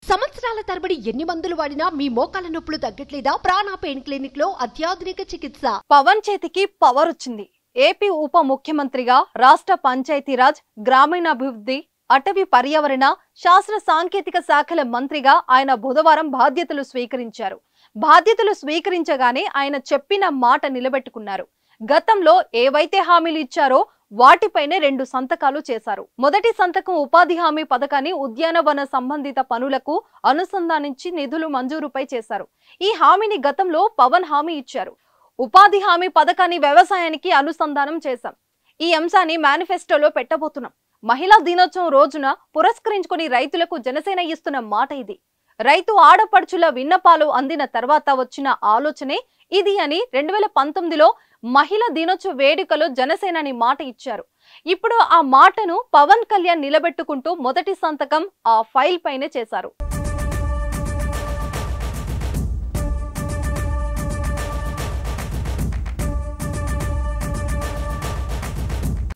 సంవత్సరాల తరబడి ఎన్ని మందులు వాడినా మీ మోకాల నొప్పులు తగ్గట్లేదా? ప్రాణ పెయిన్ క్లినిక్ లో అత్యాధునిక చికిత్స. పవన్ చేతికి పవర్ వచ్చింది. ఏపీ ఉప ముఖ్యమంత్రిగా రాష్ట్ర పంచాయతీరాజ్, గ్రామీణాభివృద్ధి, అటవీ పర్యావరణ, శాస్త్ర సాంకేతిక శాఖల మంత్రిగా ఆయన బుధవారం బాధ్యతలు స్వీకరించారు. బాధ్యతలు స్వీకరించగానే ఆయన చెప్పిన మాట నిలబెట్టుకున్నారు. గతంలో ఏవైతే హామీలు ఇచ్చారో వాటిపైనే 2 సంతకాలు చేశారు. మొదటి సంతకం ఉపాధి హామీ పథకాన్ని ఉద్యానవన సంబంధిత పనులకు అనుసంధానించి నిధులు మంజూరుపై చేశారు. ఈ హామీని గతంలో పవన్ హామీ ఇచ్చారు. ఉపాధి హామీ పథకాన్ని వ్యవసాయానికి అనుసంధానం చేశాం. ఈ అంశాన్ని మేనిఫెస్టోలో పెట్టబోతున్నాం. మహిళా దినోత్సవం రోజున పురస్కరించుకుని రైతులకు జనసేన ఇస్తున్న మాట ఇది. రైతు ఆడపడుచుల విన్నపాలు అందిన తర్వాత వచ్చిన ఆలోచనే ఇది అని 2019లో మహిళా దినోత్సవ వేడుకలో జనసేనాని మాట ఇచ్చారు. ఇప్పుడు ఆ మాటను పవన్ కళ్యాణ్ నిలబెట్టుకుంటూ మొదటి సంతకం ఆ ఫైల్ పైనే చేశారు.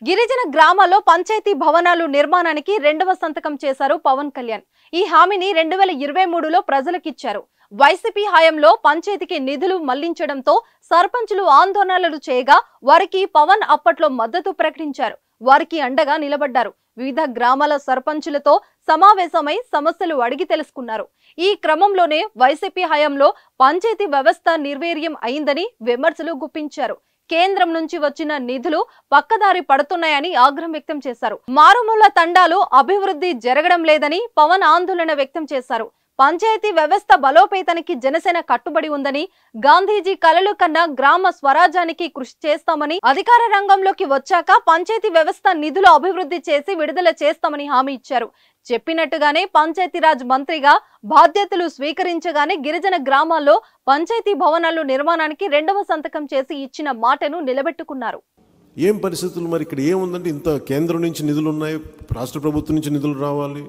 గిరిజన గ్రామాల్లో పంచాయతీ భవనాలు నిర్మాణానికి 2వ సంతకం చేశారు పవన్ కళ్యాణ్. ఈ హామీని 2023లో ప్రజలకిచ్చారు. వైసీపీ హయాంలో పంచాయతీకి నిధులు మళ్లించడంతో సర్పంచులు ఆందోళనలు చేయగా వారికి పవన్ అప్పట్లో మద్దతు ప్రకటించారు. వారికి అండగా నిలబడ్డారు. వివిధ గ్రామాల సర్పంచులతో సమావేశమై సమస్యలు అడిగి తెలుసుకున్నారు. ఈ క్రమంలోనే వైసీపీ హయాంలో పంచాయతీ వ్యవస్థ నిర్వీర్యం అయిందని విమర్శలు గుప్పించారు. కేంద్రం నుంచి వచ్చిన నిధులు పక్కదారి పడుతున్నాయని ఆగ్రహం వ్యక్తం చేశారు. మారుమూల తండాలు అభివృద్ధి జరగడం లేదని పవన్ ఆందోళన వ్యక్తం చేశారు. పంచాయతీ వ్యవస్థ బలోపేతానికి జనసేన కట్టుబడి ఉందని, గాంధీజీ కలలు కన్నా గ్రామ స్వరాజ్యానికి కృషి చేస్తామని, అధికార రంగంలోకి వచ్చాక పంచాయతీ వ్యవస్థ నిధులు అభివృద్ధి చేసి విడుదల చేస్తామని హామీ ఇచ్చారు. చెప్పినట్టుగానే పంచాయతీరాజ్ మంత్రిగా బాధ్యతలు స్వీకరించగానే గిరిజన గ్రామాల్లో పంచాయతీ భవనాలు నిర్మాణానికి 2వ సంతకం చేసి ఇచ్చిన మాటను నిలబెట్టుకున్నారు. ఏం పరిస్థితులు మరి ఇక్కడ ఏముందంటే, ఇంత కేంద్రం నుంచి నిధులు ఉన్నాయి, రాష్ట్ర ప్రభుత్వం నుంచి నిధులు రావాలి,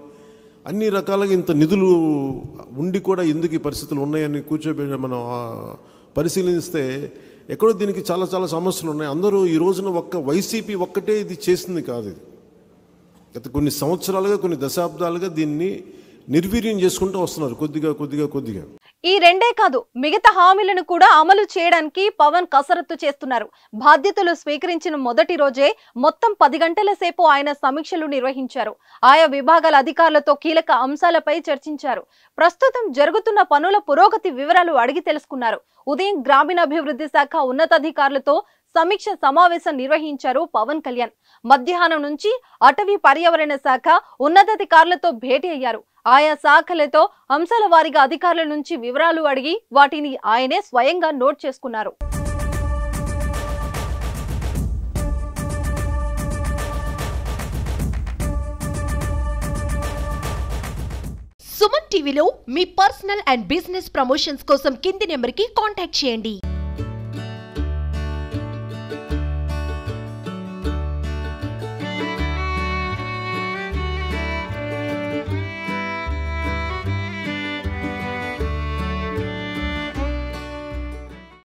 అన్ని రకాలుగా ఇంత నిధులు ఉండి కూడా ఎందుకు ఈ పరిస్థితులు ఉన్నాయని కూర్చోబెట్టి మనం పరిశీలిస్తే ఎక్కడో దీనికి చాలా చాలా సమస్యలు ఉన్నాయి. అందరూ ఈ రోజున వైసీపీ ఒక్కటే ఇది చేసింది కాదు. ఇది గత కొన్ని సంవత్సరాలుగా, కొన్ని దశాబ్దాలుగా దీన్ని నిర్వీర్యం చేసుకుంటూ వస్తున్నారు కొద్దిగా. ఈ 2 కాదు, మిగతా హామీలను కూడా అమలు చేయడానికి పవన్ కసరత్తు చేస్తున్నారు. బాధ్యతలు స్వీకరించిన మొదటి రోజే మొత్తం 10 గంటల సేపు ఆయన సమీక్షలు నిర్వహించారు. ఆయా విభాగాల అధికారులతో కీలక అంశాలపై చర్చించారు. ప్రస్తుతం జరుగుతున్న పనుల పురోగతి వివరాలు అడిగి తెలుసుకున్నారు. ఉదయం గ్రామీణాభివృద్ధి శాఖ ఉన్నతాధికారులతో సమీక్ష సమావేశం నిర్వహించారు పవన్ కళ్యాణ్. మధ్యాహ్నం నుంచి అటవీ పర్యావరణ శాఖ ఉన్నతాధికారులతో భేటీ అయ్యారు. ఆయా శాఖలతో అంశాల వారీగా అధికారుల నుంచి వివరాలు అడిగి వాటిని ఆయనే స్వయంగా నోట్ చేసుకున్నారు. సుమన్ టీవీలో మీ పర్సనల్ అండ్ బిజినెస్ ప్రమోషన్స్ కోసం కింది నెంబర్కి కాంటాక్ట్ చేయండి.